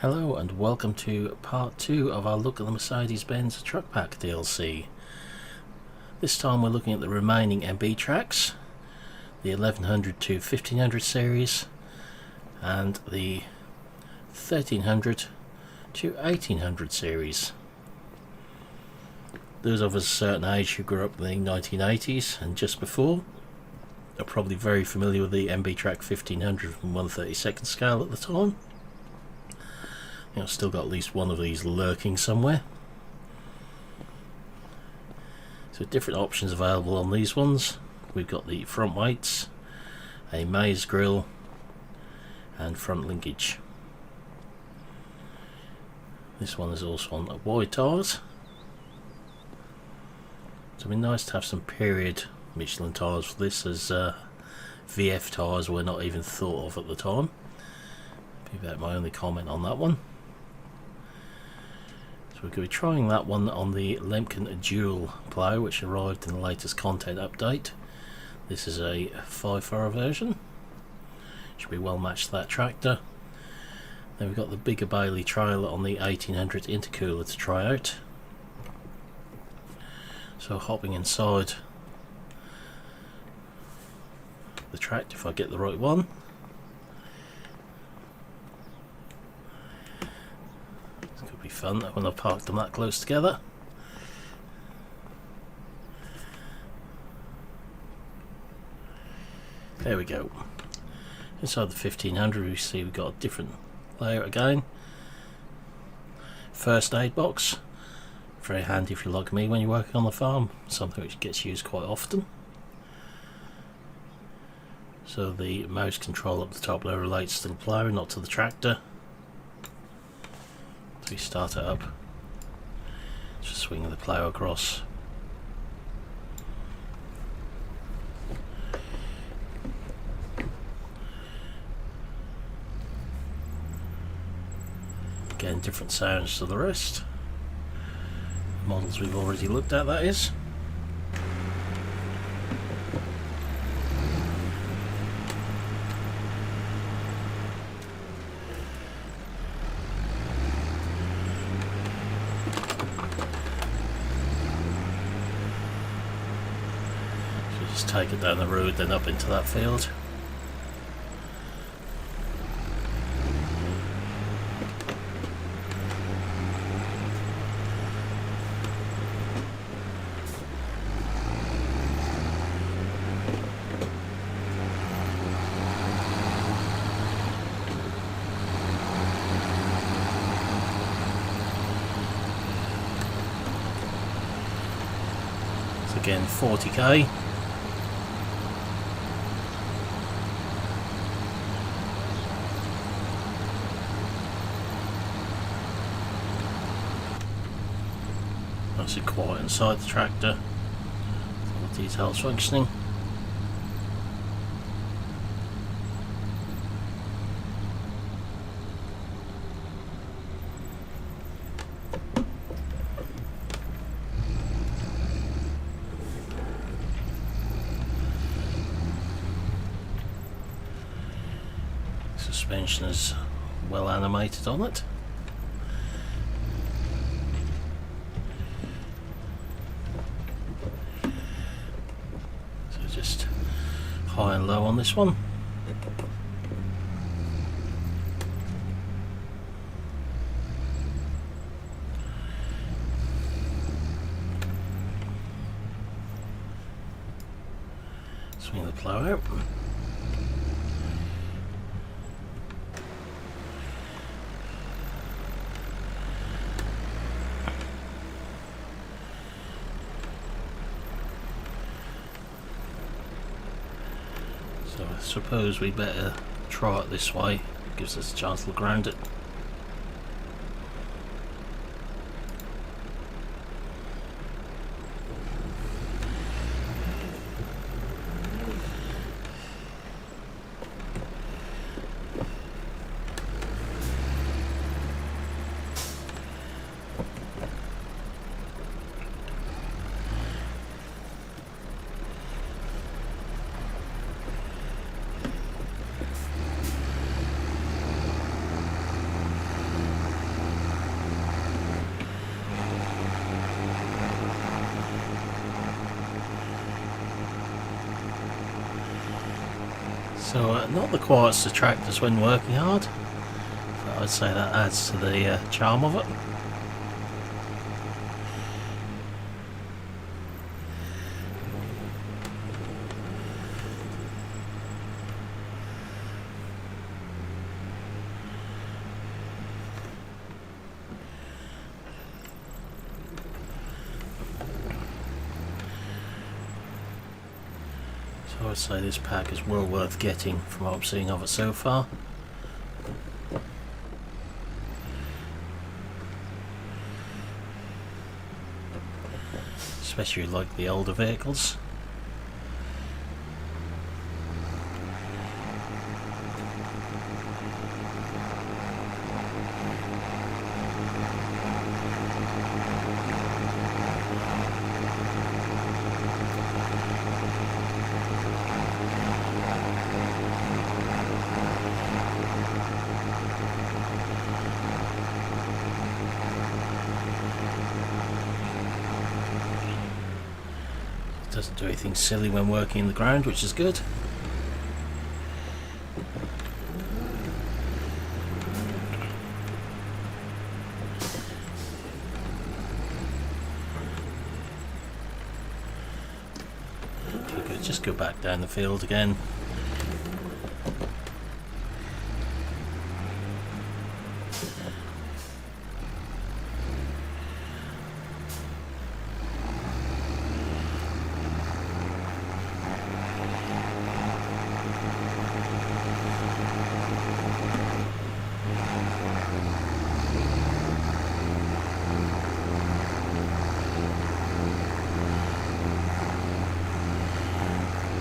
Hello and welcome to part 2 of our look at the Mercedes-Benz Truck Pack DLC. This time we're looking at the remaining MB Tracs, the 1100 to 1500 series and the 1300 to 1800 series. Those of us a certain age who grew up in the 1980s and just before are probably very familiar with the MB Trac 1500 from 1/32nd scale at the time. I've still got at least one of these lurking somewhere. So different options available on these ones. We've got the front weights, a maze grille and front linkage. This one is also on wide tyres. So it'd be nice to have some period Michelin tyres for this, as VF tyres were not even thought of at the time. Be about my only comment on that one. We're going to be trying that one on the Lemken Dual plough, which arrived in the latest content update. This is a 5-furrow version. Should be well matched to that tractor. Then we've got the bigger Bailey trailer on the 1800 intercooler to try out. So hopping inside the tractor, if I get the right one. Be fun when I've parked them that close together. There we go. Inside the 1500 we see we've got a different layout again. First aid box, very handy if you're like me when you're working on the farm, something which gets used quite often. So the mouse control up the top there relates to the plough, not to the tractor. So we start it up, just swing the plough across. Again, different sounds to the rest. Models we've already looked at, that is. Just take it down the road, then up into that field. So again, 40k. Nice and quiet inside the tractor, all the details functioning. Suspension is well animated on it. Just high and low on this one. Swing the plough out. So I suppose we better try it this way, gives us a chance to look around it. So not the quietest of tractors when working hard, but I'd say that adds to the charm of it. So I'd say this pack is well worth getting from what I'm seeing of it so far. Especially like the older vehicles. Doesn't do anything silly when working in the ground, which is good. Okay, good. Just go back down the field again.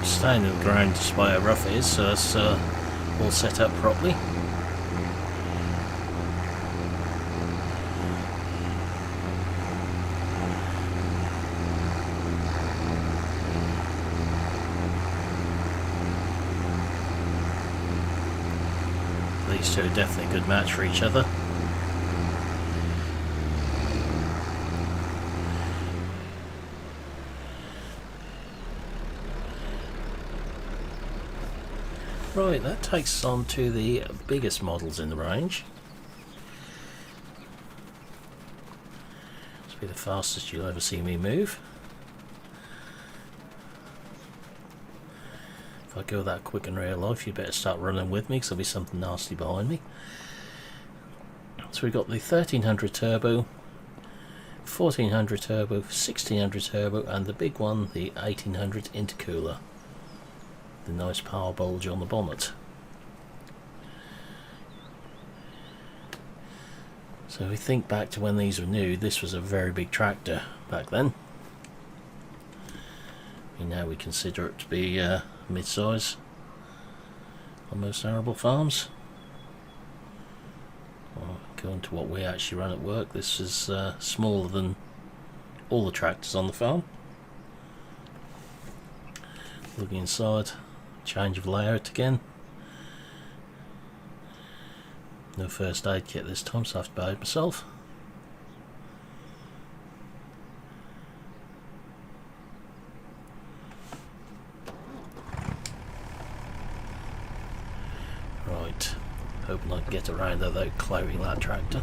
Staying in the ground despite how rough it is, so it's all set up properly. These two are definitely a good match for each other. Right, that takes us on to the biggest models in the range. This will be the fastest you'll ever see me move. If I go that quick in real life, you better start running with me because there'll be something nasty behind me. So we've got the 1300 turbo, 1400 turbo, 1600 turbo, and the big one, the 1800 intercooler. The nice power bulge on the bonnet. So if we think back to when these were new, this was a very big tractor back then. Now we consider it to be mid-size on most arable farms. Well, going to what we actually run at work, this is smaller than all the tractors on the farm. Looking inside. Change of layout again. No first aid kit this time, so I have to behave myself. Right, hoping I can get around without clouding that tractor.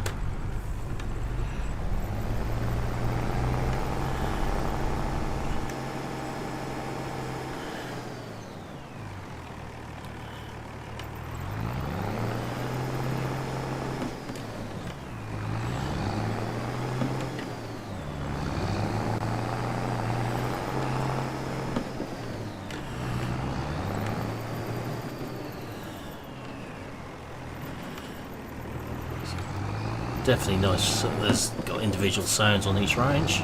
Definitely nice. There's got individual sounds on each range.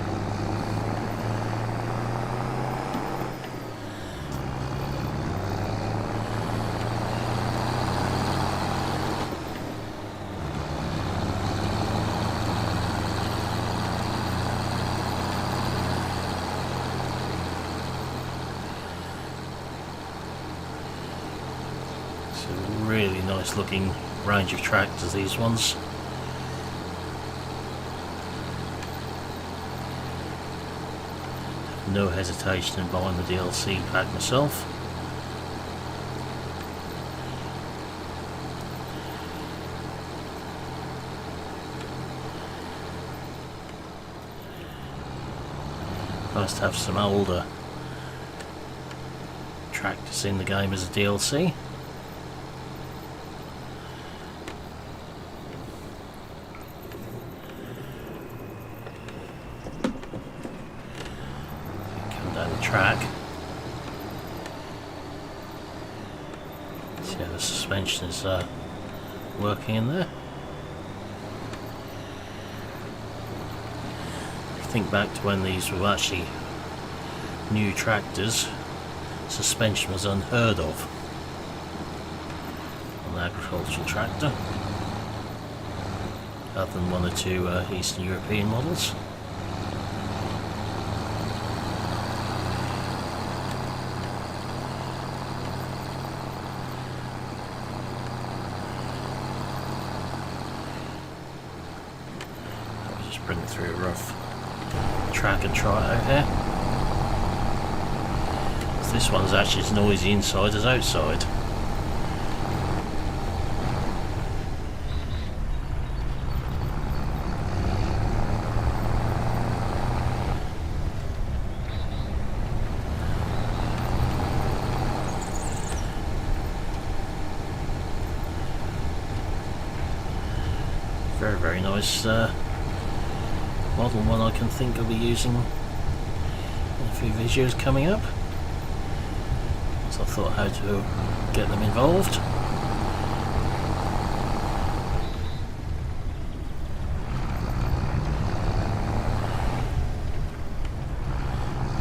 So really nice looking range of tractors, these ones. No hesitation in buying the DLC pack myself. Nice to have some older tractors in the game as a DLC. Come down the track. See how the suspension is working in there. Think back to when these were actually new tractors, suspension was unheard of on an agricultural tractor, other than one or two Eastern European models. I'll just bring it through a rough track and try it out here. This one's actually as noisy inside as outside. Very, very nice model, one I can think I'll be using in a few videos coming up. So I thought how to get them involved.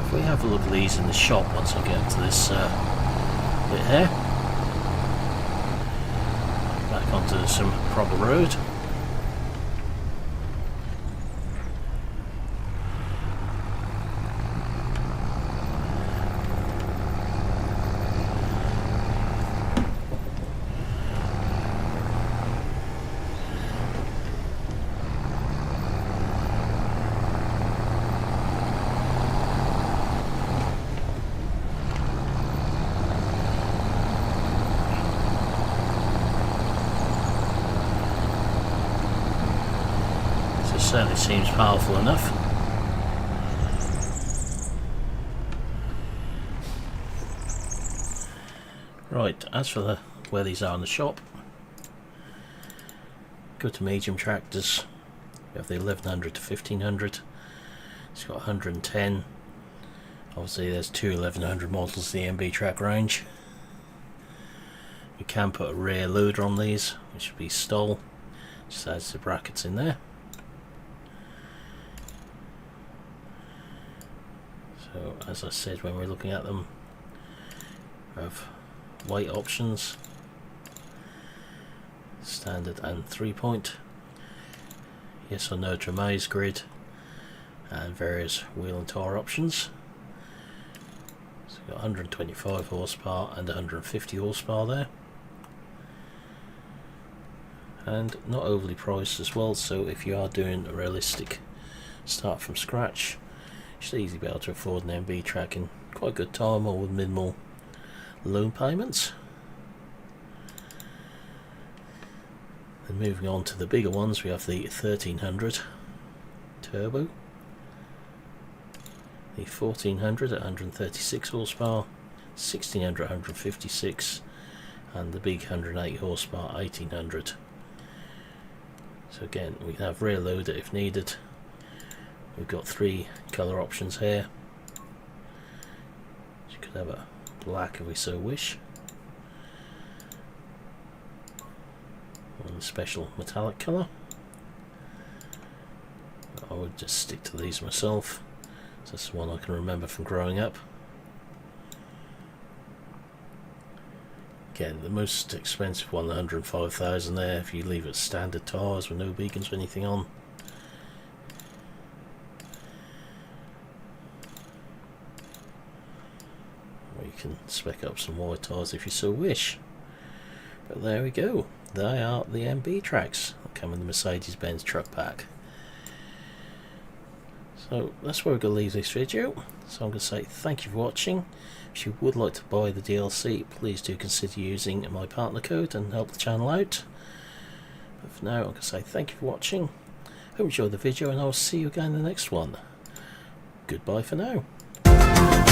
If we have a look at these in the shop once I get to this bit here, back onto some proper road. Certainly seems powerful enough. Right, as for where these are in the shop, go to medium tractors. We have the 1100 to 1500. It's got 110. Obviously there's two 1100 models in the MB Trac range. You can put a rear loader on these, which would be stall. Just adds the brackets in there. So as I said when we were looking at them, we have weight options, standard and 3-point, yes or no to maze grid, and various wheel and tyre options. So we've got 125 horsepower and 150 horsepower there, and not overly priced as well, so if you are doing a realistic start from scratch, you should easily be able to afford an MB Trac in quite good time, or with minimal loan payments. Then moving on to the bigger ones, we have the 1300 Turbo, the 1400 at 136 horsepower, 1600 at 156, and the big 180 horsepower 1800. So again, we can have rear loader if needed. We've got 3 colour options here. You could have a black if we so wish, and a special metallic colour. I would just stick to these myself, so that's the one I can remember from growing up. Again, the most expensive one, 105,000 there, if you leave it standard tyres with no beacons or anything on. You can spec up some wide tyres if you so wish. But there we go, they are the MB Tracs that come in the Mercedes-Benz Truck Pack. So that's where we're going to leave this video. So I'm going to say thank you for watching. If you would like to buy the DLC, please do consider using my partner code and help the channel out. But for now, I'm going to say thank you for watching. Hope you enjoyed the video, and I'll see you again in the next one. goodbye for now.